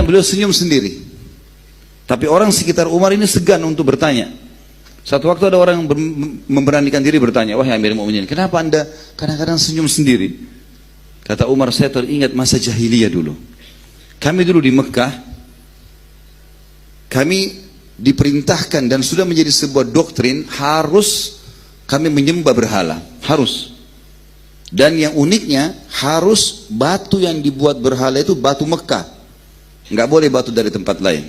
Kadang-kadang beliau senyum sendiri. Tapi orang sekitar Umar ini segan untuk bertanya. Satu waktu ada orang yang memberanikan diri bertanya, wahai Amirul Mukminin, kenapa anda kadang-kadang senyum sendiri? Kata Umar, saya teringat masa jahiliyah dulu. Kami dulu di Mekah, kami diperintahkan dan sudah menjadi sebuah doktrin, harus kami menyembah berhala, harus. Dan yang uniknya, harus batu yang dibuat berhala itu batu Mekah, nggak boleh batu dari tempat lain.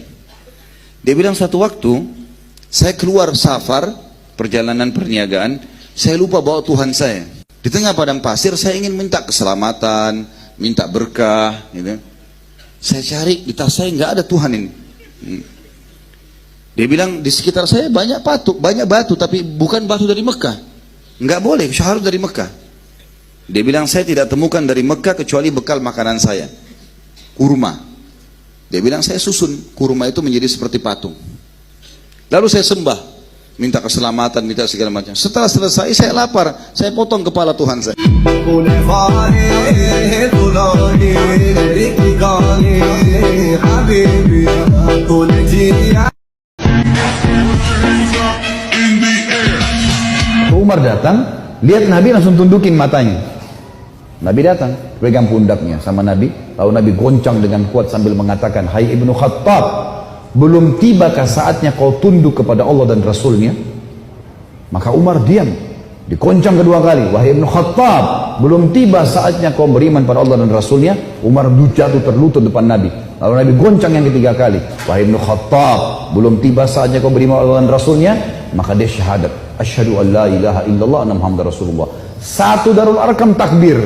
Dia bilang satu waktu, saya keluar safar, perjalanan perniagaan, saya lupa bawa Tuhan saya. Di tengah padang pasir, saya ingin minta keselamatan, minta berkah, gitu. Saya cari, di tas saya nggak ada Tuhan ini. Dia bilang, di sekitar saya banyak batu, tapi bukan batu dari Mekah. Nggak boleh, harus dari Mekah. Dia bilang, saya tidak temukan dari Mekah kecuali bekal makanan saya, kurma. Dia bilang, saya susun kurma itu menjadi seperti patung. Lalu saya sembah, minta keselamatan, minta segala macam. Setelah selesai, saya lapar, saya potong kepala Tuhan saya. Umar datang, lihat Nabi langsung tundukin matanya. Nabi datang, pegang pundaknya sama Nabi, lalu Nabi goncang dengan kuat sambil mengatakan, hai Ibnu Khattab, belum tibakah saatnya kau tunduk kepada Allah dan Rasulnya? Maka Umar diam, digoncang kedua kali, wahai Ibnu Khattab, belum tiba saatnya kau beriman pada Allah dan Rasulnya? Umar jatuh terlutut depan Nabi, lalu Nabi goncang yang ketiga kali, wahai Ibnu Khattab, belum tiba saatnya kau beriman pada Allah dan Rasulnya? Maka dia syahadat, asyhadu an la ilaha illallah anna Muhammadar Rasulullah. Satu Darul Arkam takbir,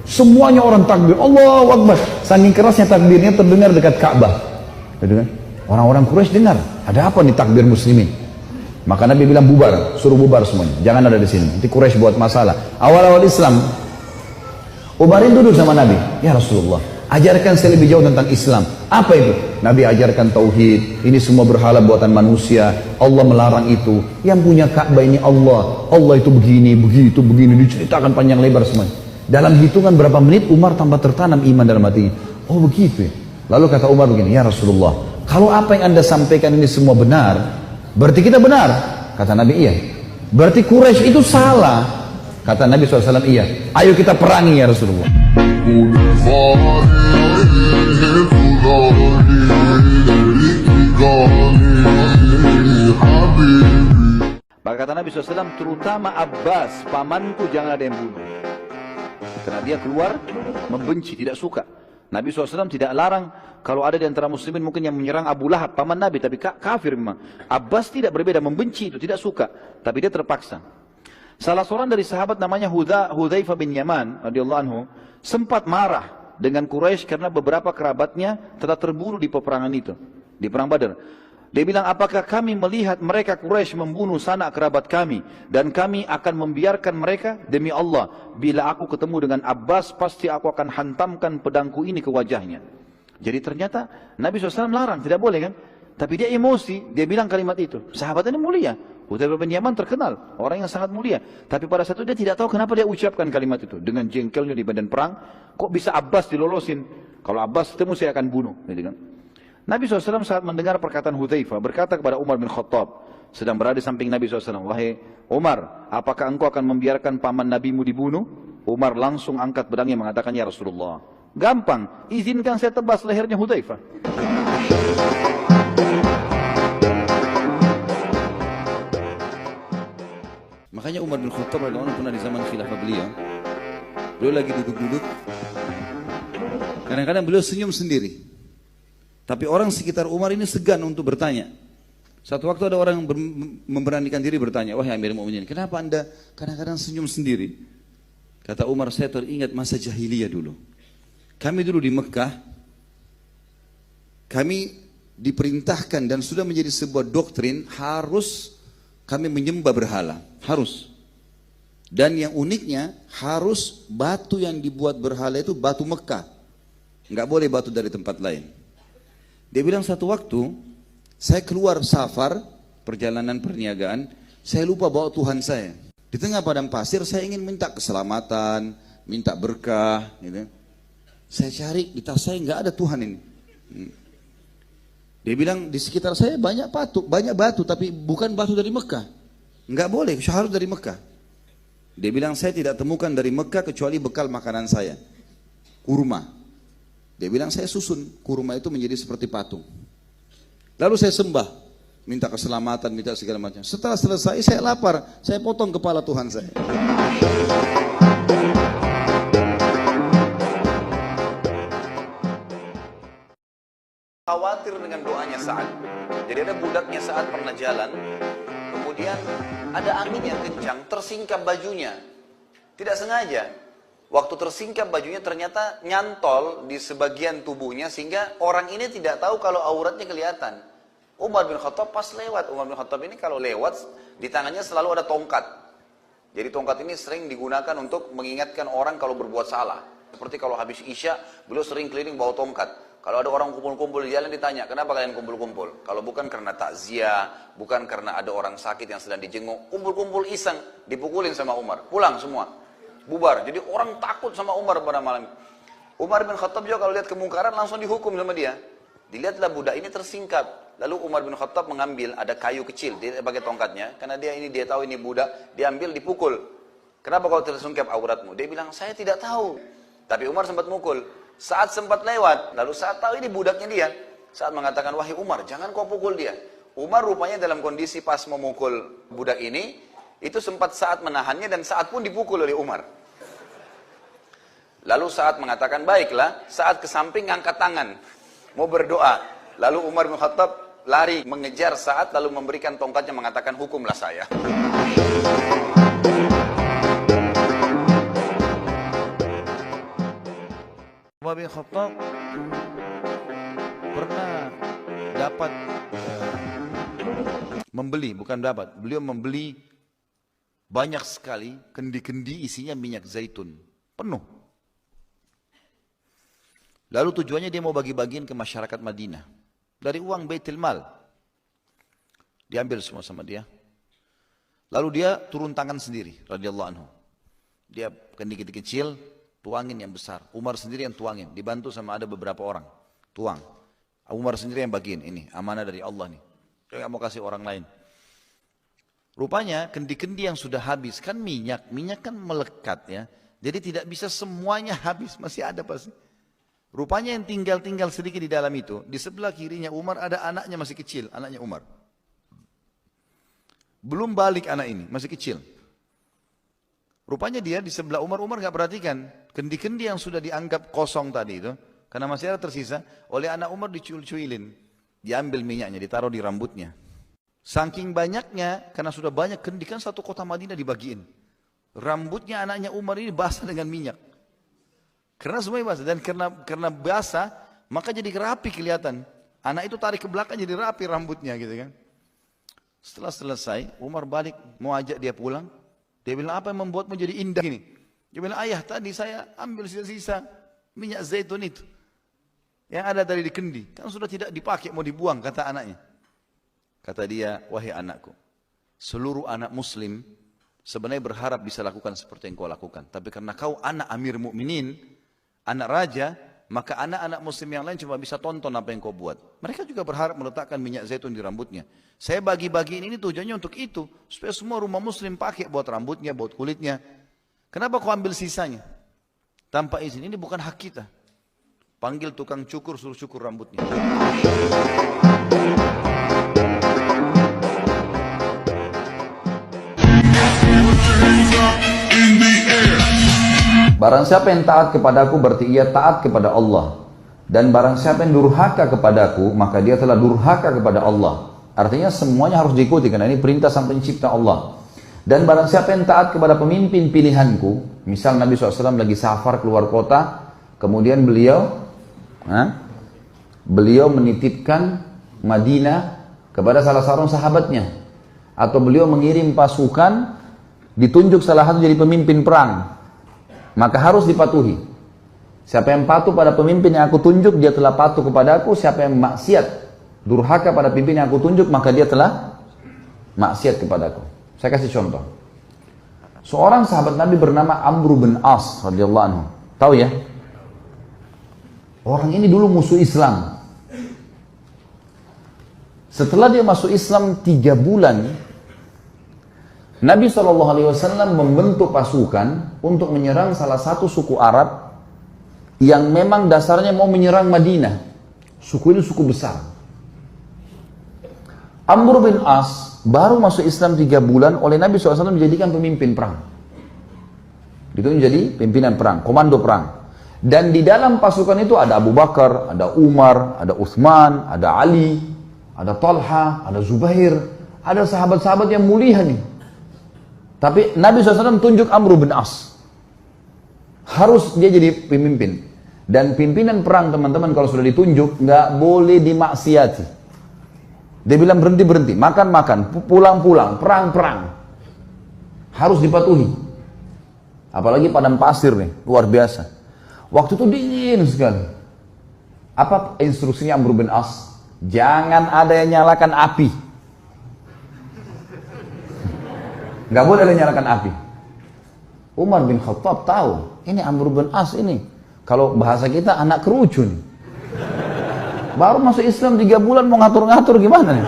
semuanya orang takbir, Allahu Akbar. Saking kerasnya takbirnya terdengar dekat Ka'bah. Orang-orang Quraisy dengar, ada apa nih takbir muslimin? Maka Nabi bilang bubar, suruh bubar semuanya, jangan ada di sini. Nanti Quraisy buat masalah. Awal-awal Islam, Umarin duduk sama Nabi, ya Rasulullah, ajarkan saya lebih jauh tentang Islam. Apa itu? Nabi ajarkan tauhid, ini semua berhala buatan manusia, Allah melarang itu. Yang punya Ka'bah ini Allah, Allah itu begini, begitu, begini, diceritakan panjang lebar semuanya. Dalam hitungan berapa menit Umar tambah tertanam iman dalam hatinya. Oh begitu ya. Lalu kata Umar begini, ya Rasulullah, kalau apa yang anda sampaikan ini semua benar, berarti kita benar. Kata Nabi, iya. Berarti Quraisy itu salah. Kata Nabi SAW, iya. Ayo kita perangi ya Rasulullah. Maka kata Nabi SAW, terutama Abbas, pamanku jangan ada yang bunuh. Karena dia keluar membenci, tidak suka. Nabi SAW tidak larang, kalau ada di antara muslimin mungkin yang menyerang Abu Lahab, paman Nabi, tapi kafir memang. Abbas tidak berbeda, membenci itu, tidak suka. Tapi dia terpaksa. Salah seorang dari sahabat namanya Hudzaifah bin Yaman radhiyallahu anhu sempat marah dengan Quraisy karena beberapa kerabatnya telah terbunuh di peperangan itu, di perang Badar. Dia bilang, apakah kami melihat mereka Quraisy membunuh sanak kerabat kami dan kami akan membiarkan mereka? Demi Allah, bila aku ketemu dengan Abbas, pasti aku akan hantamkan pedangku ini ke wajahnya. Jadi ternyata Nabi SAW larang, tidak boleh kan? Tapi dia emosi, dia bilang kalimat itu. Sahabatnya mulia, Hudzaifah bin Yaman terkenal, orang yang sangat mulia. Tapi pada saat itu dia tidak tahu kenapa dia ucapkan kalimat itu. Dengan jengkelnya di badan perang, kok bisa Abbas dilolosin? Kalau Abbas ketemu saya akan bunuh. Gitu kan? Nabi SAW saat mendengar perkataan Hudzaifah berkata kepada Umar bin Khattab, sedang berada di samping Nabi SAW, wahai Umar, apakah engkau akan membiarkan paman nabimu dibunuh? Umar langsung angkat pedangnya mengatakan, ya Rasulullah, gampang, izinkan saya tebas lehernya Hudzaifah. Makanya Umar bin Khattab pernah di zaman khilafah beliau lagi duduk-duduk, kadang-kadang beliau senyum sendiri. Tapi orang sekitar Umar ini segan untuk bertanya. Satu waktu ada orang yang memberanikan diri bertanya, wahai Amirul Mukminin, kenapa anda kadang-kadang senyum sendiri? Kata Umar, saya teringat masa jahiliyah dulu. Kami dulu di Mekah, kami diperintahkan dan sudah menjadi sebuah doktrin, harus kami menyembah berhala, harus. Dan yang uniknya, harus batu yang dibuat berhala itu batu Mekah, nggak boleh batu dari tempat lain. Dia bilang satu waktu, saya keluar safar, perjalanan perniagaan, saya lupa bawa Tuhan saya. Di tengah padang pasir, saya ingin minta keselamatan, minta berkah. Gitu. Saya cari, di tas saya nggak ada Tuhan ini. Dia bilang di sekitar saya banyak batu, tapi bukan batu dari Mekah. Enggak boleh, harus dari Mekah. Dia bilang saya tidak temukan dari Mekah kecuali bekal makanan saya, kurma. Dia bilang saya susun kurma itu menjadi seperti patung. Lalu saya sembah, minta keselamatan, minta segala macam. Setelah selesai saya lapar, saya potong kepala Tuhan saya. Khawatir dengan doanya Sa'ad. Jadi ada budaknya Sa'ad pernah jalan, kemudian ada angin yang kencang, tersingkap bajunya. Tidak sengaja. Waktu tersingkap bajunya ternyata nyantol di sebagian tubuhnya sehingga orang ini tidak tahu kalau auratnya kelihatan. Umar bin Khattab pas lewat, Umar bin Khattab ini kalau lewat di tangannya selalu ada tongkat. Jadi tongkat ini sering digunakan untuk mengingatkan orang kalau berbuat salah. Seperti kalau habis Isya, beliau sering keliling bawa tongkat. Kalau ada orang kumpul-kumpul di jalan ditanya, kenapa kalian kumpul-kumpul? Kalau bukan karena takziah, bukan karena ada orang sakit yang sedang dijenguk, kumpul-kumpul iseng, dipukulin sama Umar, pulang semua, bubar. Jadi orang takut sama Umar pada malam. Umar bin Khattab juga kalau lihat kemungkaran langsung dihukum sama dia. Dilihatlah budak ini tersingkap. Lalu Umar bin Khattab mengambil, ada kayu kecil, dia pakai tongkatnya, karena dia tahu ini budak, diambil, dipukul. Kenapa kau tersungkap auratmu? Dia bilang, saya tidak tahu. Tapi Umar sempat mukul. Saat sempat lewat, lalu saat tahu ini budaknya dia. Saat mengatakan, wahai Umar, jangan kau pukul dia. Umar rupanya dalam kondisi pas memukul budak ini, itu sempat saat menahannya dan saat pun dipukul oleh Umar. Lalu saat mengatakan, baiklah, saat ke samping ngangkat tangan, mau berdoa. Lalu Umar bin Khattab lari mengejar Saat lalu memberikan tongkatnya mengatakan, hukumlah saya. Umar bin Khattab pernah dapat beliau membeli banyak sekali kendi-kendi isinya minyak zaitun, penuh. Lalu tujuannya dia mau bagi-bagiin ke masyarakat Madinah. Dari uang Baitul Mal. Diambil semua sama dia. Lalu dia turun tangan sendiri, radhiyallahu anhu. Dia kendi-kendi kecil, tuangin yang besar. Umar sendiri yang tuangin, dibantu sama ada beberapa orang. Tuang. Umar sendiri yang bagiin, ini amanah dari Allah nih. Dia nggak mau kasih orang lain. Rupanya kendi-kendi yang sudah habis, kan minyak kan melekat ya. Jadi tidak bisa semuanya habis, masih ada pasti. Rupanya yang tinggal sedikit di dalam itu, di sebelah kirinya Umar ada anaknya masih kecil, anaknya Umar. Belum balik anak ini, masih kecil. Rupanya dia di sebelah Umar nggak perhatikan kendi-kendi yang sudah dianggap kosong tadi itu, karena masih ada tersisa, oleh anak Umar dicuil-cuilin, diambil minyaknya, ditaruh di rambutnya. Saking banyaknya, karena sudah banyak kendi, kan satu kota Madinah dibagiin. Rambutnya anaknya Umar ini basah dengan minyak. Karena semuanya basah, dan karena basah, maka jadi rapi kelihatan. Anak itu tarik ke belakang jadi rapi rambutnya gitu kan. Setelah selesai, Umar balik mau ajak dia pulang. Dia bilang, apa yang membuatmu jadi indah ini? Dia bilang, ayah tadi saya ambil sisa-sisa minyak zaitun itu. Yang ada tadi di kendi. Kan sudah tidak dipakai, mau dibuang, kata anaknya. Kata dia, wahai anakku, seluruh anak muslim sebenarnya berharap bisa lakukan seperti yang kau lakukan. Tapi karena kau anak Amir Mukminin, anak raja, maka anak-anak muslim yang lain cuma bisa tonton apa yang kau buat. Mereka juga berharap meletakkan minyak zaitun di rambutnya. Saya bagi-bagiin ini tujuannya untuk itu, supaya semua rumah muslim pakai buat rambutnya, buat kulitnya. Kenapa kau ambil sisanya? Tanpa izin, ini bukan hak kita. Panggil tukang cukur, suruh cukur rambutnya. Barang siapa yang taat kepadaku berarti ia taat kepada Allah. Dan barang siapa yang durhaka kepadaku, maka dia telah durhaka kepada Allah. Artinya semuanya harus diikuti, karena ini perintah sang pencipta Allah. Dan barang siapa yang taat kepada pemimpin pilihanku, misal Nabi SAW lagi safar keluar kota, kemudian beliau menitipkan Madinah kepada salah seorang sahabatnya. Atau beliau mengirim pasukan, ditunjuk salah satu jadi pemimpin perang. Maka harus dipatuhi. Siapa yang patuh pada pemimpin yang aku tunjuk, dia telah patuh kepada aku. Siapa yang maksiat, durhaka pada pemimpin yang aku tunjuk, maka dia telah maksiat kepada aku. Saya kasih contoh. Seorang sahabat Nabi bernama Amr bin As radhiyallahu anhu. Tahu ya? Orang ini dulu musuh Islam. Setelah dia masuk Islam 3 bulan, Nabi SAW membentuk pasukan untuk menyerang salah satu suku Arab yang memang dasarnya mau menyerang Madinah. Suku ini suku besar. Amr bin As baru masuk Islam 3 bulan, oleh Nabi SAW menjadikan pemimpin perang. Itu menjadi pimpinan perang, komando perang. Dan di dalam pasukan itu ada Abu Bakar, ada Umar, ada Uthman, ada Ali, ada Talha, ada Zubair, ada sahabat-sahabat yang mulia nih. Tapi Nabi SAW tunjuk Amr bin As. Harus dia jadi pemimpin. Dan pimpinan perang teman-teman kalau sudah ditunjuk, nggak boleh dimaksiati. Dia bilang berhenti-berhenti, makan-makan, pulang-pulang, perang-perang. Harus dipatuhi. Apalagi padang pasir nih, luar biasa. Waktu itu dingin sekali. Apa instruksinya Amr bin As? Jangan ada yang nyalakan api. Nggak boleh ada yang nyalakan api. Umar bin Khattab tahu, ini Amr bin As ini. Kalau bahasa kita anak kerucun. Baru masuk Islam 3 bulan mau ngatur-ngatur gimana nih?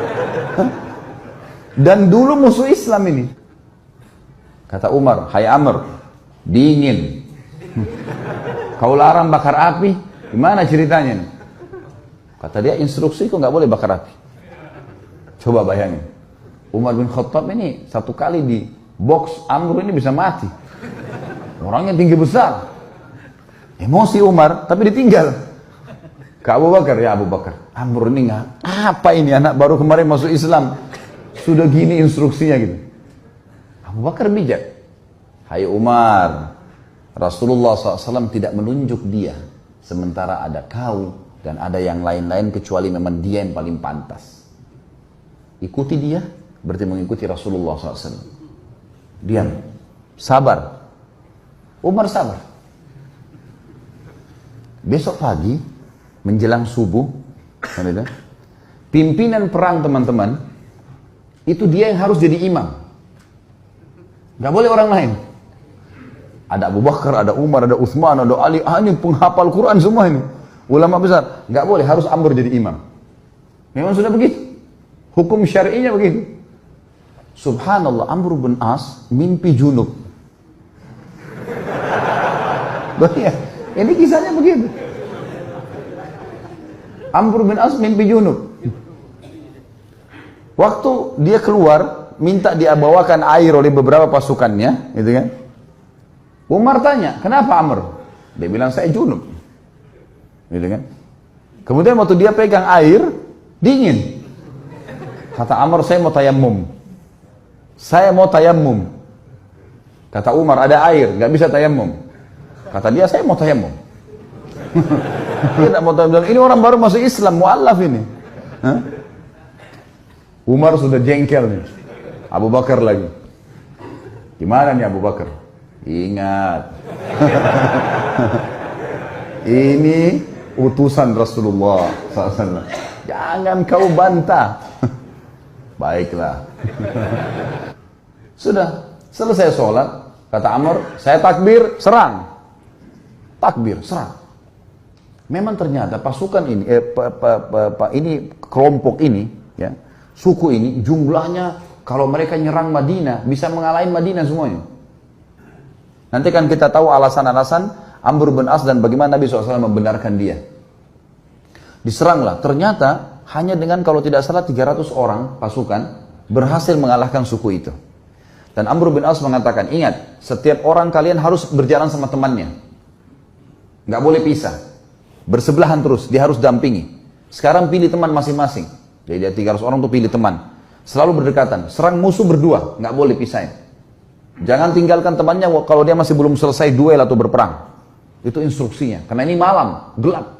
Dan dulu musuh Islam ini. Kata Umar, hai Amr, dingin. Kau larang bakar api, gimana ceritanya nih? Kata dia, instruksiku nggak boleh bakar api. Coba bayangin. Umar bin Khattab ini satu kali di box Amr ini bisa mati. Orangnya tinggi besar. Emosi Umar, tapi ditinggal. Ke Abu Bakar, ya Abu Bakar. Amr ini nggak, apa ini anak baru kemarin masuk Islam. Sudah gini instruksinya gitu. Abu Bakar bijak. Hai Umar, Rasulullah SAW tidak menunjuk dia. Sementara ada kau dan ada yang lain-lain kecuali memang dia yang paling pantas. Ikuti dia, berarti mengikuti Rasulullah SAW. Diam, sabar. Umar sabar. Besok pagi, menjelang subuh, pimpinan perang teman-teman, itu dia yang harus jadi imam. Gak boleh orang lain. Ada Abu Bakar, ada Umar, ada Uthman, ada Ali, hanya penghafal Quran semua ini. Ulama besar. Gak boleh, harus Amr jadi imam. Memang sudah begitu. Hukum syar'inya begitu. Subhanallah, Amr bin As mimpi junub. Ini kisahnya begitu. Amr bin As mimpi junub. Waktu dia keluar, minta dia bawakan air oleh beberapa pasukannya, gitu kan? Umar tanya, kenapa Amr? Dia bilang, saya junub. Gitu kan? Kemudian waktu dia pegang air, dingin. Kata Amr, saya mau tayammum. Saya mau tayammum. Kata Umar, ada air, gak bisa tayammum. Kata dia, saya mau tayammum. Dia tidak mau tayammum. Ini orang baru masuk Islam, mu'allaf ini. Hah? Umar sudah jengkel nih. Abu Bakar lagi. Gimana nih Abu Bakar? Ingat. Ini utusan Rasulullah SAW. Jangan kau bantah. Baiklah. Sudah, selesai sholat. Kata Amr, saya takbir, serang. Takbir, serang. Memang ternyata pasukan ini, kelompok ini, ya, suku ini, jumlahnya kalau mereka nyerang Madinah, bisa mengalahin Madinah semuanya. Nanti kan kita tahu alasan-alasan Amr bin As dan bagaimana Nabi SAW membenarkan dia. Diseranglah, ternyata hanya dengan kalau tidak salah 300 orang pasukan berhasil mengalahkan suku itu. Dan Amr bin As mengatakan, ingat, setiap orang kalian harus berjalan sama temannya. Nggak boleh pisah. Bersebelahan terus, dia harus dampingi. Sekarang pilih teman masing-masing. Jadi dia 300 orang tuh pilih teman. Selalu berdekatan, serang musuh berdua, nggak boleh pisahin. Jangan tinggalkan temannya kalau dia masih belum selesai duel atau berperang. Itu instruksinya, karena ini malam, gelap.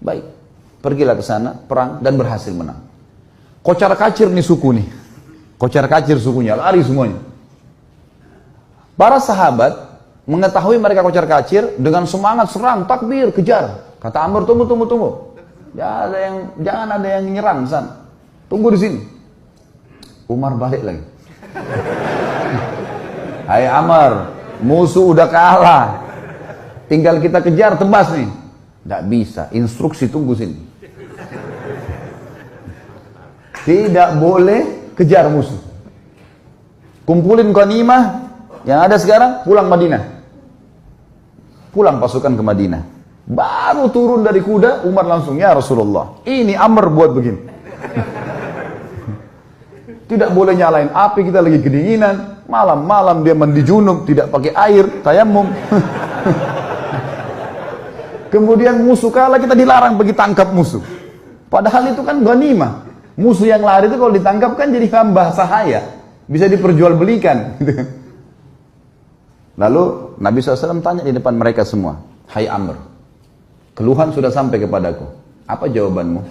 Baik, pergilah ke sana, perang, dan berhasil menang. Kocar kacir nih suku nih. Kocar kacir sukunya, lari semuanya. Para sahabat mengetahui mereka kocar kacir, dengan semangat serang, takbir, kejar. Kata Amr, tunggu. Jangan ada yang nyerang sana. Tunggu di sini. Umar balik lagi. Hai Amr, musuh udah kalah. Tinggal kita kejar, tebas nih. Nggak bisa, instruksi tunggu sini. Tidak boleh kejar musuh. Kumpulin ghanimah yang ada sekarang, pulang Madinah. Pulang pasukan ke Madinah. Baru turun dari kuda, Umar langsung, ya Rasulullah, ini Amr buat begini. Tidak boleh nyalain api, kita lagi kedinginan. Malam-malam dia mandi junub, tidak pakai air, tayamum. Kemudian musuh kalah, kita dilarang pergi tangkap musuh. Padahal itu kan ghanimah. Musuh yang lari itu kalau ditangkap kan jadi hamba sahaya. Bisa diperjualbelikan. Lalu Nabi SAW tanya di depan mereka semua, hai Amr, keluhan sudah sampai kepadaku. Apa jawabanmu?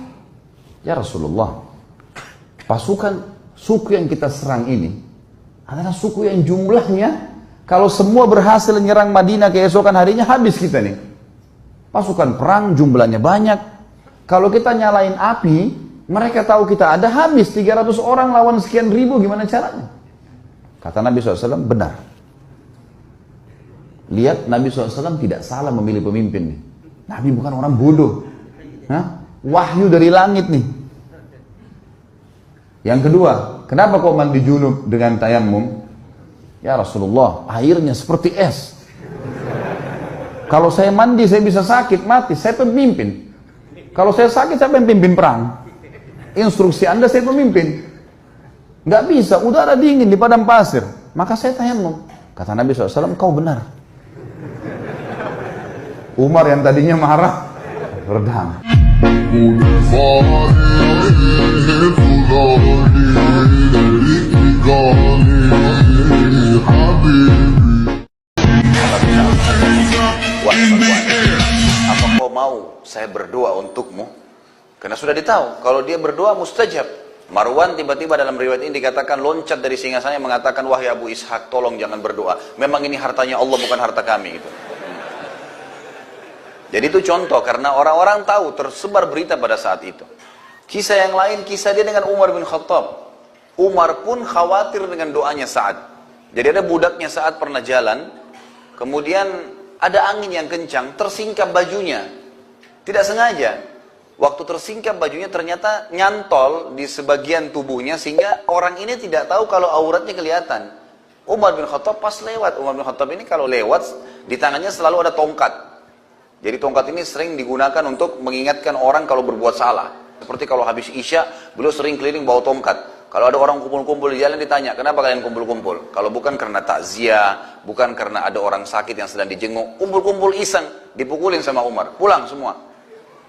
Ya Rasulullah, pasukan suku yang kita serang ini adalah suku yang jumlahnya, kalau semua berhasil menyerang Madinah keesokan harinya, habis kita nih. Pasukan perang jumlahnya banyak. Kalau kita nyalain api, mereka tahu kita ada, habis 300 orang lawan sekian ribu, gimana caranya? Kata Nabi SAW, benar. Lihat, Nabi SAW tidak salah memilih pemimpin nih. Nabi bukan orang bodoh. Hah? Wahyu dari langit nih. Yang kedua, kenapa kau mandi junub dengan tayamum? Ya Rasulullah, airnya seperti es. Kalau saya mandi, saya bisa sakit, mati. Saya pemimpin. Kalau saya sakit, siapa yang pimpin perang? Instruksi Anda, saya pemimpin. Nggak bisa, udara dingin di padang pasir. Maka saya tayamum. Kata Nabi SAW, kau benar. Umar yang tadinya marah, redam. Apa kau mau saya berdoa untukmu? Karena sudah ditahu, kalau dia berdoa mustajab. Marwan tiba-tiba dalam riwayat ini dikatakan loncat dari singgasananya mengatakan, wahai Abu Ishaq, tolong jangan berdoa. Memang ini hartanya Allah, bukan harta kami. Gitu. Jadi itu contoh, karena orang-orang tahu, tersebar berita pada saat itu. Kisah yang lain, kisah dia dengan Umar bin Khattab. Umar pun khawatir dengan doanya Sa'ad. Jadi ada budaknya Sa'ad pernah jalan, kemudian ada angin yang kencang, tersingkap bajunya. Tidak sengaja. Waktu tersingkap bajunya ternyata nyantol di sebagian tubuhnya, sehingga orang ini tidak tahu kalau auratnya kelihatan. Umar bin Khattab pas lewat, Umar bin Khattab ini kalau lewat, di tangannya selalu ada tongkat. Jadi tongkat ini sering digunakan untuk mengingatkan orang kalau berbuat salah. Seperti kalau habis Isya, beliau sering keliling bawa tongkat. Kalau ada orang kumpul-kumpul di jalan ditanya, kenapa kalian kumpul-kumpul? Kalau bukan karena takziah, bukan karena ada orang sakit yang sedang dijenguk, kumpul-kumpul iseng, dipukulin sama Umar, pulang semua.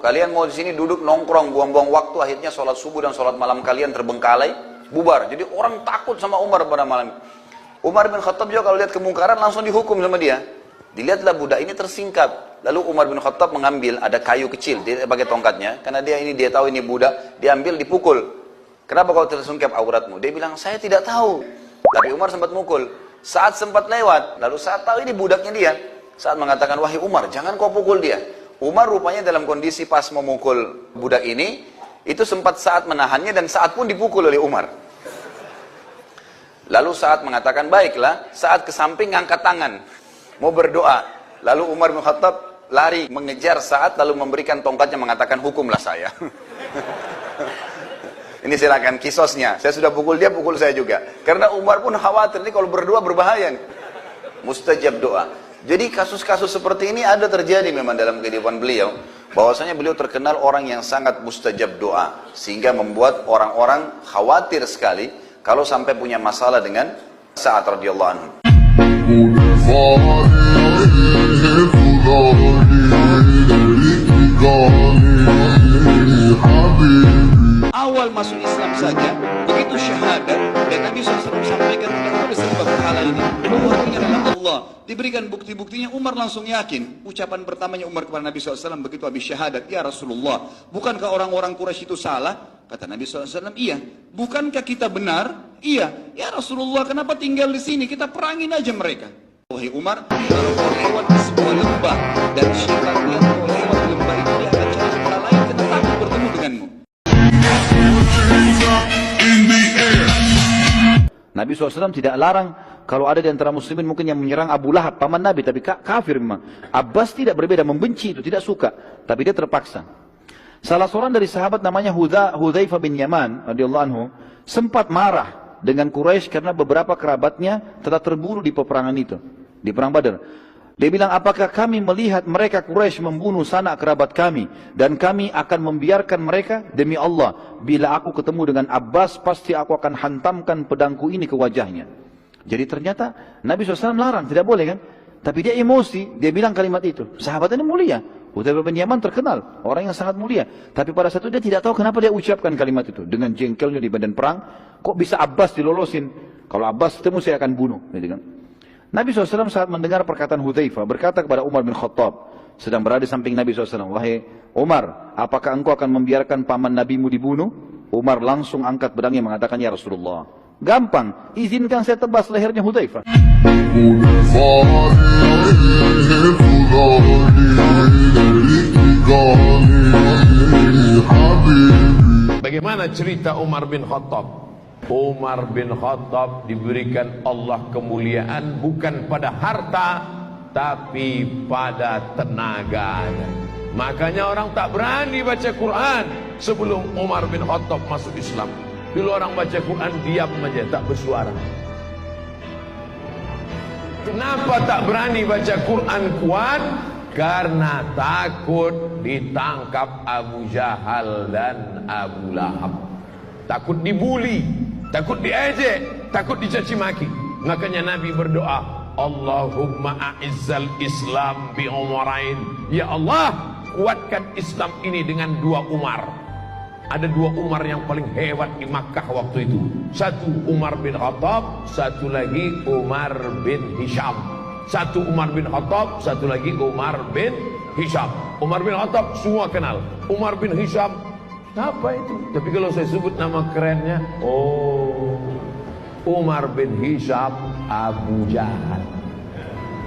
Kalian mau di sini duduk nongkrong, buang-buang waktu, akhirnya sholat subuh dan sholat malam kalian terbengkalai, bubar. Jadi orang takut sama Umar pada malam. Umar bin Khattab juga kalau lihat kemungkaran langsung dihukum sama dia. Dilihatlah budak ini tersingkap. Lalu Umar bin Khattab mengambil, ada kayu kecil, dia pakai tongkatnya, karena dia tahu ini budak, diambil, dipukul. Kenapa kau tersungkap auratmu? Dia bilang, saya tidak tahu. Tapi Umar sempat mukul. Saat sempat lewat, lalu saat tahu ini budaknya dia. Saat mengatakan, wahai Umar, jangan kau pukul dia. Umar rupanya dalam kondisi pas memukul budak ini, itu sempat saat menahannya dan saat pun dipukul oleh Umar. Lalu saat mengatakan, baiklah, saat ke samping ngangkat tangan, mau berdoa. Lalu Umar bin Khattab lari mengejar Sa'ad, lalu memberikan tongkatnya mengatakan, hukumlah saya. Ini silakan kisosnya. Saya sudah pukul dia, pukul saya juga. Karena Umar pun khawatir, ini kalau berdoa berbahaya nih. Mustajab doa. Jadi kasus-kasus seperti ini ada terjadi memang dalam kehidupan beliau. Bahwasanya beliau terkenal orang yang sangat mustajab doa. Sehingga membuat orang-orang khawatir sekali kalau sampai punya masalah dengan Sa'ad radhiyallahu anhu. Awal masuk Islam saja, begitu syahadat, dan Nabi SAW sampaikan kepada sebab berhala ini, bahwa ini adalah Allah. Diberikan bukti-buktinya, Umar langsung yakin. Ucapan pertamanya Umar kepada Nabi SAW begitu habis syahadat, ya Rasulullah, bukankah orang-orang Quraisy itu salah? Kata Nabi SAW, iya. Bukankah kita benar? Iya. Ya Rasulullah, kenapa tinggal di sini? Kita perangin aja mereka. Wahai Umar, kalau kau lewat di sebuah lembah dan syaitan lihat kau lewat lembah itu, dia akan cari tempat lain karena takut bertemu denganmu. Nabi SAW tidak larang kalau ada di antara muslimin mungkin yang menyerang Abu Lahab, paman Nabi, tapi kafir memang. Abbas tidak berbeda, membenci itu, tidak suka, tapi dia terpaksa. Salah seorang dari sahabat namanya Hudzaifah bin Yaman radhiyallahu anhu sempat marah dengan Quraisy karena beberapa kerabatnya telah terbunuh di peperangan itu, di perang Badar. Dia bilang, apakah kami melihat mereka Quraisy membunuh sanak kerabat kami dan kami akan membiarkan mereka? Demi Allah, bila aku ketemu dengan Abbas pasti aku akan hantamkan pedangku ini ke wajahnya. Jadi ternyata Nabi SAW larang, tidak boleh kan? Tapi dia emosi, dia bilang kalimat itu. Sahabat ini mulia. Hudzaifah bin Yaman terkenal, orang yang sangat mulia. Tapi pada saat itu dia tidak tahu kenapa dia ucapkan kalimat itu. Dengan jengkelnya di badan perang, kok bisa Abbas dilolosin? Kalau Abbas ketemu saya akan bunuh. Gitu kan? Nabi SAW saat mendengar perkataan Hudzaifah berkata kepada Umar bin Khattab, sedang berada di samping Nabi SAW, wahai Umar, apakah engkau akan membiarkan paman nabimu dibunuh? Umar langsung angkat pedangnya mengatakan, ya Rasulullah, gampang, izinkan saya tebas lehernya Hudzaifah. Bagaimana cerita Umar bin Khattab? Umar bin Khattab diberikan Allah kemuliaan bukan pada harta, tapi pada tenaga. Makanya orang tak berani baca Quran sebelum Umar bin Khattab masuk Islam. Dulu orang baca Quran diam saja, tak bersuara. Kenapa tak berani baca Quran kuat? Karena takut ditangkap Abu Jahal dan Abu Lahab. Takut dibuli, takut diejek, takut dicaci maki. Makanya Nabi berdoa, Allahumma a'izzal Islam bi Umarain. Ya Allah, kuatkan Islam ini dengan 2 Umar. Ada 2 Umar yang paling hebat di Makkah waktu itu. Satu Umar bin Khattab, satu lagi Umar bin Hisham. Satu Umar bin Khattab, satu lagi Umar bin Hisham. Umar bin Khattab semua kenal. Umar bin Hisham, apa itu? Tapi kalau saya sebut nama kerennya, oh, Umar bin Hisham Abu Jahal.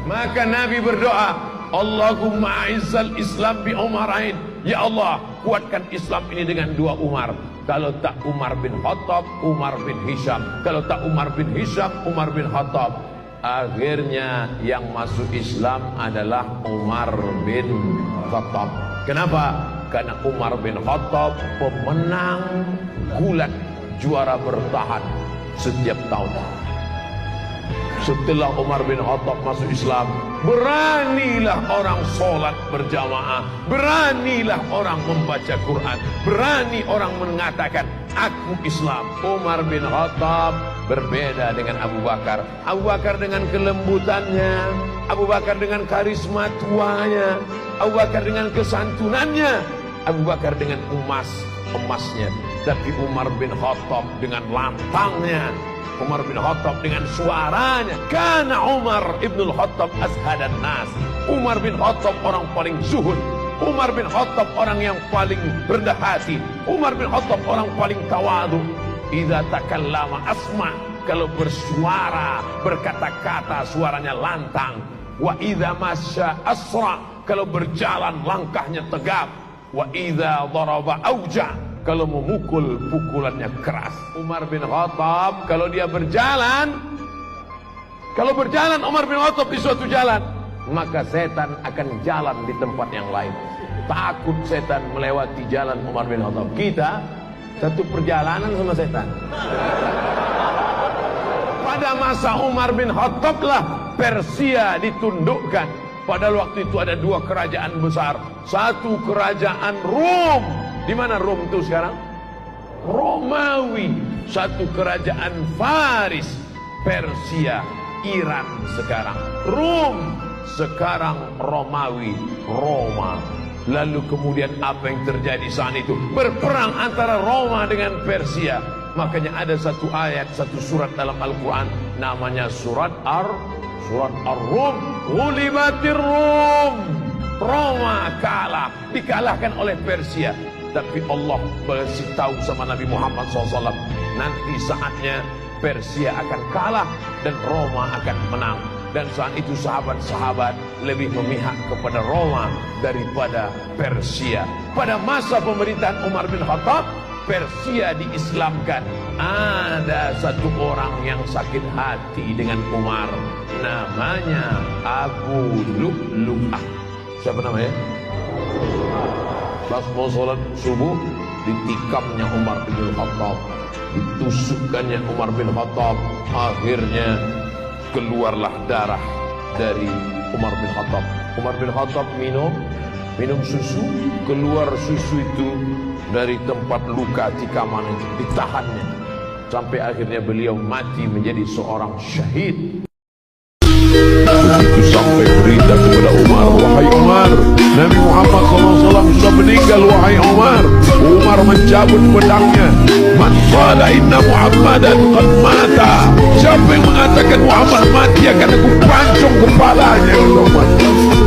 Maka Nabi berdoa, Allahumma a'izzal Islam bi Umarain. Ya Allah, kuatkan Islam ini dengan 2 Umar. Kalau tak Umar bin Khattab, Umar bin Hisham. Kalau tak Umar bin Hisham, Umar bin Khattab. Akhirnya yang masuk Islam adalah Umar bin Khattab. Kenapa? Karena Umar bin Khattab pemenang gulat, juara bertahan setiap tahun. Setelah Umar bin Khattab masuk Islam, beranilah orang sholat berjamaah, beranilah orang membaca Quran, berani orang mengatakan aku Islam. Umar bin Khattab berbeda dengan Abu Bakar. Abu Bakar dengan kelembutannya, Abu Bakar dengan karisma tuanya, Abu Bakar dengan kesantunannya, Abu Bakar dengan emasnya. Tapi Umar bin Khattab dengan lantangnya, Umar bin Khattab dengan suaranya. Karena Umar ibnul Khattab azhadan nas. Umar bin Khattab orang paling zuhud. Umar bin Khattab orang yang paling rendah hati. Umar bin Khattab orang paling tawadu. Idza takallama asma, kalau bersuara, berkata-kata suaranya lantang. Wa idza masya asra, kalau berjalan langkahnya tegap. Wa idza daraba auja, kalau memukul pukulannya keras. Umar bin Khattab kalau dia berjalan, Umar bin Khattab di suatu jalan, maka setan akan jalan di tempat yang lain. Takut setan melewati jalan Umar bin Khattab. Kita satu perjalanan sama setan. Pada masa Umar bin Khattab lah Persia ditundukkan. Padahal waktu itu ada 2 kerajaan besar. Satu kerajaan Rom. Di mana Rom itu sekarang? Romawi. Satu kerajaan Faris, Persia, Iran sekarang. Rom sekarang Romawi, Roma. Lalu kemudian apa yang terjadi saat itu? Berperang antara Roma dengan Persia. Makanya ada satu ayat, satu surat dalam Al-Quran, namanya surat Ar-Rum. Ghulibatir Rum. Roma kalah, dikalahkan oleh Persia. Tapi Allah beritahu sama Nabi Muhammad SAW, nanti saatnya Persia akan kalah dan Roma akan menang. Dan saat itu sahabat-sahabat lebih memihak kepada Roma daripada Persia. Pada masa pemerintahan Umar bin Khattab, Persia diislamkan. Ada satu orang yang sakit hati dengan Umar, namanya Abu Lu'lu'ah. Siapa namanya? Pas mau sholat subuh, ditikamnya Umar bin Khattab, ditusukkannya Umar bin Khattab, akhirnya keluarlah darah dari Umar bin Khattab. Umar bin Khattab minum susu, keluar susu itu dari tempat luka tikaman itu, ditahannya sampai akhirnya beliau mati menjadi seorang syahid. Begitu sampai berita kepada Umar, wahai Umar, Nabi Muhammad SAW sudah meninggal, wahai Umar. Umar mencabut pedangnya. Man qala inna Muhammadan qad mata. Siapa yang mengatakan Muhammad mati akan aku pancung kepalanya, Umar.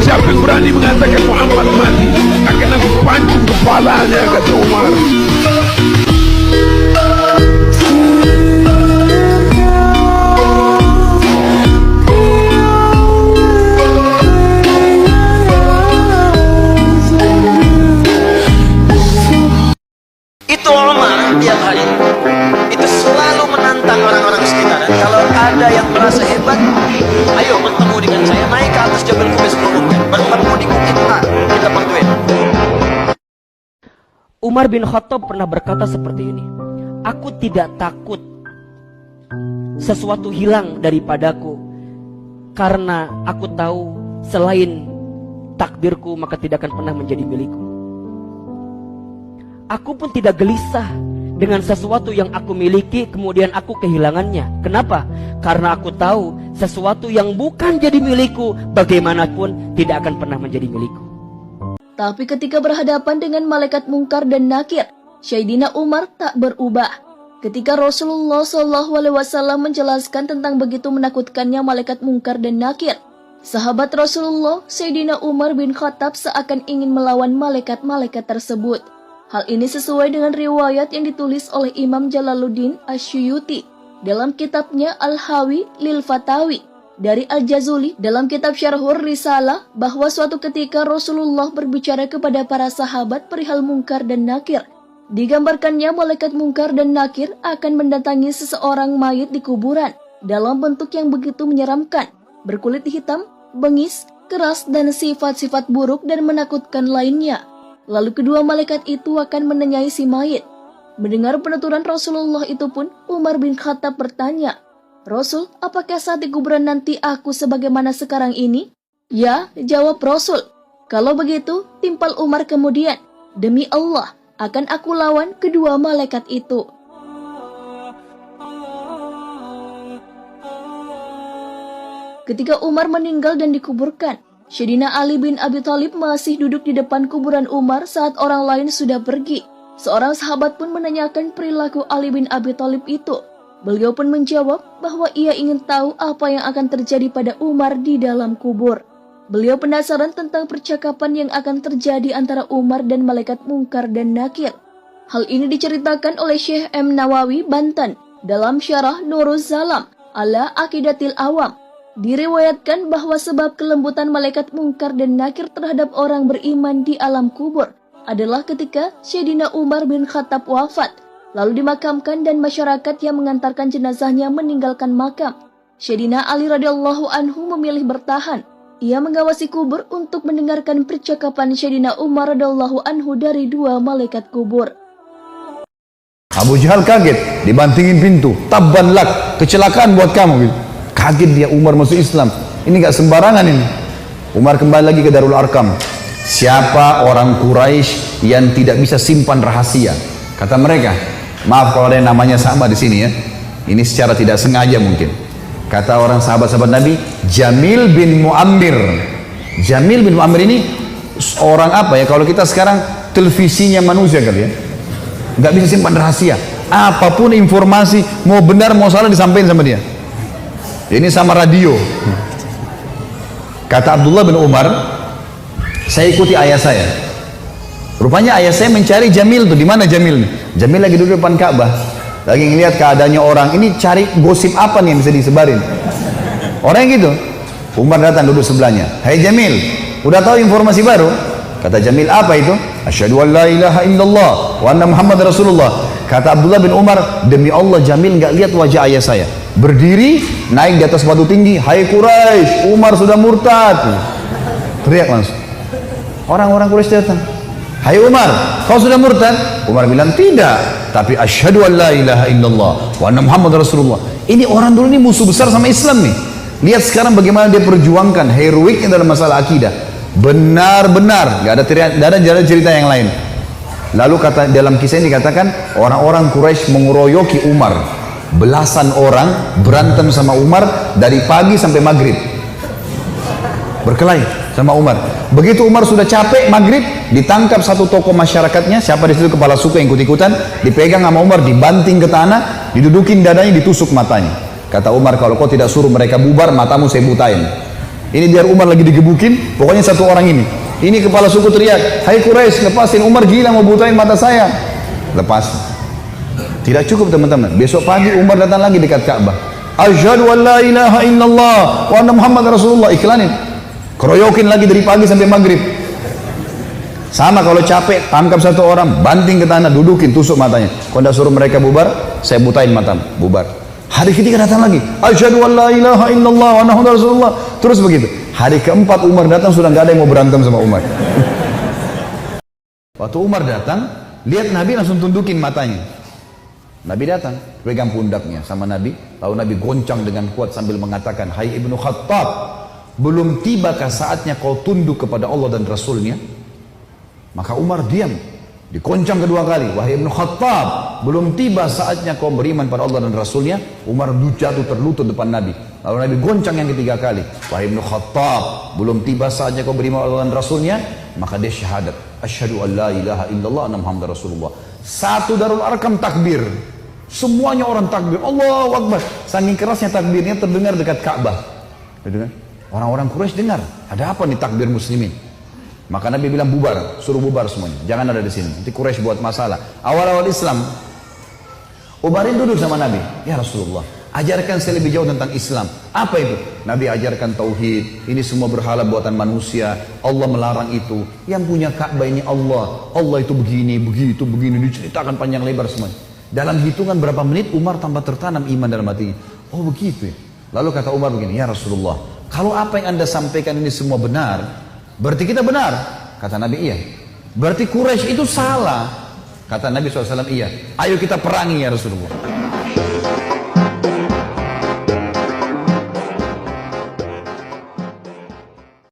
Siapa yang berani mengatakan Muhammad mati akan aku pancung kepalanya, kata Umar. Itu Umar tiap hari itu selalu menantang orang-orang sekitar. Kalau ada yang merasa hebat, ayo bertemu dengan saya, naik ke atas Jabal Qubais mengumumkan, bertemu di bukit A, kita bantuin. Umar bin Khattab pernah berkata seperti ini, aku tidak takut sesuatu hilang daripadaku, karena aku tahu selain takdirku maka tidak akan pernah menjadi milikku. Aku pun tidak gelisah dengan sesuatu yang aku miliki kemudian aku kehilangannya. Kenapa? Karena aku tahu sesuatu yang bukan jadi milikku bagaimanapun tidak akan pernah menjadi milikku. Tapi ketika berhadapan dengan malaikat Munkar dan Nakir, Sayyidina Umar tak berubah. Ketika Rasulullah SAW menjelaskan tentang begitu menakutkannya malaikat Munkar dan Nakir, sahabat Rasulullah Sayyidina Umar bin Khattab seakan ingin melawan malaikat-malaikat tersebut. Hal ini sesuai dengan riwayat yang ditulis oleh Imam Jalaluddin Asyuyuti dalam kitabnya Al-Hawi Lil Fatawi, dari Al-Jazuli dalam kitab Syarhur Risalah, bahwa suatu ketika Rasulullah berbicara kepada para sahabat perihal Munkar dan Nakir. Digambarkannya malaikat Munkar dan Nakir akan mendatangi seseorang mayit di kuburan dalam bentuk yang begitu menyeramkan, berkulit hitam, bengis, keras, dan sifat-sifat buruk dan menakutkan lainnya. Lalu kedua malaikat itu akan menenyai si mayit. Mendengar penuturan Rasulullah itu pun, Umar bin Khattab bertanya, Rasul, apakah saat di kuburan nanti aku sebagaimana sekarang ini? Ya, jawab Rasul. Kalau begitu, timpal Umar kemudian, demi Allah, akan aku lawan kedua malaikat itu. Ketika Umar meninggal dan dikuburkan, Sayyidina Ali bin Abi Thalib masih duduk di depan kuburan Umar saat orang lain sudah pergi. Seorang sahabat pun menanyakan perilaku Ali bin Abi Thalib itu. Beliau pun menjawab bahwa ia ingin tahu apa yang akan terjadi pada Umar di dalam kubur. Beliau penasaran tentang percakapan yang akan terjadi antara Umar dan malaikat Munkar dan Nakir. Hal ini diceritakan oleh Syekh M. Nawawi Banten dalam Syarah Nuruz Zalam ala Aqidatil Awam. Diriwayatkan bahwa sebab kelembutan malaikat Munkar dan Nakir terhadap orang beriman di alam kubur adalah ketika Sayyidina Umar bin Khattab wafat, lalu dimakamkan dan masyarakat yang mengantarkan jenazahnya meninggalkan makam. Sayyidina Ali radhiyallahu anhu memilih bertahan. Ia mengawasi kubur untuk mendengarkan percakapan Sayyidina Umar radhiyallahu anhu dari dua malaikat kubur. Abu Jahal kaget, dibantingin pintu. Tabban lak, kecelakaan buat kamu gitu. Kaget dia, Umar masuk Islam. Ini gak sembarangan ini. Umar kembali lagi ke Darul Arkam. Siapa orang Quraisy yang tidak bisa simpan rahasia? Kata mereka, maaf kalau ada yang namanya sama di sini ya. Ini secara tidak sengaja mungkin. Kata orang sahabat-sahabat Nabi, Jamil bin Muammir. Jamil bin Muammir ini orang apa ya? Kalau kita sekarang televisinya manusia kali ya. Gak bisa simpan rahasia. Apapun informasi, mau benar mau salah disampaikan sama dia. Ini sama radio. Kata Abdullah bin Umar, saya ikuti ayah saya. Rupanya ayah saya mencari Jamil tuh. Di mana Jamil? Jamil lagi duduk depan Ka'bah, lagi ngelihat keadaannya orang. Ini cari gosip apa nih yang bisa disebarin. Orang yang gitu. Umar datang duduk sebelahnya. Hai Jamil, udah tahu informasi baru? Kata Jamil, apa itu? Asyhadu an la ilaha illallah wa anna Muhammad Rasulullah. Kata Abdullah bin Umar, demi Allah Jamil nggak lihat wajah ayah saya. Berdiri, naik di atas batu tinggi. Hai Quraisy, Umar sudah murtad. Teriak langsung. Orang-orang Quraisy datang. Hai Umar, kau sudah murtad? Umar bilang, tidak. Tapi asyhadu an la ilaha illallah wa anna Muhammad Rasulullah. Ini orang dulu ini musuh besar sama Islam nih. Lihat sekarang bagaimana dia perjuangkan heroiknya dalam masalah akidah. Benar-benar, gak ada cerita yang lain. Lalu kata dalam kisah ini dikatakan orang-orang Quraisy mengeroyoki Umar. Belasan orang berantem sama Umar dari pagi sampai maghrib. Berkelahi sama Umar. Begitu Umar sudah capek maghrib, ditangkap satu tokoh masyarakatnya, siapa di situ kepala suku yang ikut-ikutan, dipegang sama Umar, dibanting ke tanah, didudukin dadanya, ditusuk matanya. Kata Umar, kalau kau tidak suruh mereka bubar, matamu saya butain. Ini biar Umar lagi digebukin, pokoknya satu orang ini. Ini kepala suku teriak, hai Quraisy, lepasin, Umar gila mau butain mata saya. Lepas. Tidak cukup teman-teman. Besok pagi Umar datang lagi dekat Ka'bah. Asyhadu an la ilaha illallah wa anna Muhammad Rasulullah. Iklanin. Keroyokin lagi dari pagi sampai maghrib. Sama kalau capek, tangkap satu orang, banting ke tanah, dudukin, tusuk matanya. Kalau tidak suruh mereka bubar, saya butain matamu. Bubar. Hari ketiga datang lagi. Asyhadu an la ilaha illallah wa anna Muhammad Rasulullah. Terus begitu. Hari keempat Umar datang, sudah nggak ada yang mau berantem sama Umar. Waktu Umar datang, lihat Nabi langsung tundukin matanya. Nabi datang, pegang pundaknya sama Nabi. Lalu Nabi goncang dengan kuat sambil mengatakan, hai Ibnu Khattab, belum tibakah saatnya kau tunduk kepada Allah dan Rasulnya? Maka Umar diam. Dikoncang kedua kali, wahai Ibnu Khattab, belum tiba saatnya kau beriman pada Allah dan Rasulnya. Umar jatuh terlutut depan Nabi. Lalu Nabi goncang yang ketiga kali, wahai Ibnu Khattab, belum tiba saatnya kau beriman pada Allah dan Rasulnya. Maka dia syahadat, asyhadu an la ilaha illallah anna Muhammad Rasulullah. Satu Darul Arkam takbir, semuanya orang takbir, Allahu Akbar. Saking kerasnya takbirnya terdengar dekat Ka'bah. Orang-orang Quraisy dengar, ada apa nih takbir muslimin? Maka Nabi bilang bubar, suruh bubar semuanya, jangan ada di sini. Nanti Quraisy buat masalah. Awal-awal Islam, Umarin duduk sama Nabi, ya Rasulullah, ajarkan saya lebih jauh tentang Islam. Apa itu? Nabi ajarkan tauhid. Ini semua berhala buatan manusia. Allah melarang itu. Yang punya Ka'bah ini Allah. Allah itu begini, begitu, begini. Diceritakan panjang lebar semuanya. Dalam hitungan berapa menit Umar tambah tertanam iman dalam hatinya. Oh begitu ya. Lalu kata Umar begini, ya Rasulullah, kalau apa yang anda sampaikan ini semua benar, berarti kita benar. Kata Nabi, iya. Berarti Quraisy itu salah. Kata Nabi SAW, iya. Ayo kita perangi ya Rasulullah.